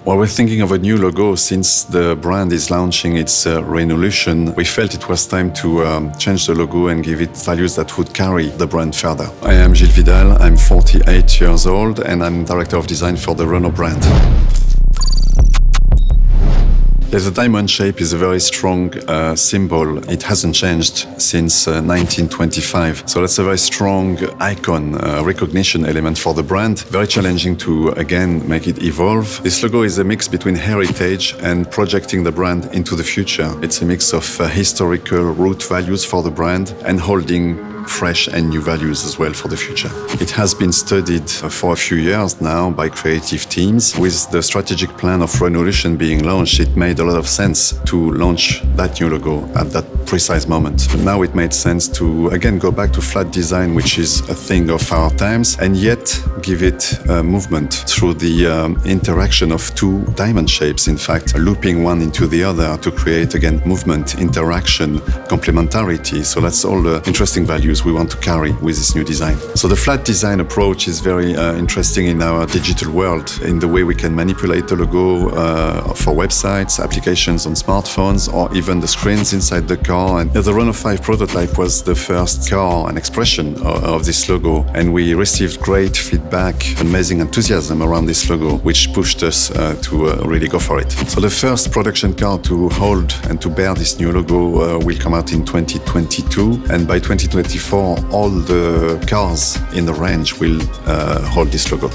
Well, we're thinking of a new logo since the brand is launching its Renault. We felt it was time to change the logo and give it values that would carry the brand further. I am Gillesom Vidalom, I'm 48 years old and I'm director of design for the Renault brand. The diamond shape is a very strong symbol. It hasn't changed since 1925. So that's a very strong icon, recognition element for the brand. Very challenging to, again, make it evolve. This logo is a mix between heritage and projecting the brand into the future. It's a mix of historical root values for the brand and holding fresh and new values as well for the future. It has been studied for a few years now by creative teams. With the strategic plan of Renault being launched, it made a lot of sense to launch that new logo at that precise moment. But now it made sense to, again, go back to flat design, which is a thing of our times, and yet give it movement through the interaction of two diamond shapes, in fact, looping one into the other to create, again, movement, interaction, complementarity. So that's all the interesting values we want to carry with this new design. So the flat design approach is very interesting in our digital world, in the way we can manipulate the logo for websites, applications on smartphones, or even the screens inside the car. And the Renault 5 prototype was the first car and expression of this logo, and we received great feedback, amazing enthusiasm around this logo, which pushed us to really go for it. So the first production car to hold and to bear this new logo will come out in 2022, and by 2024 all the cars in the range will hold this logo.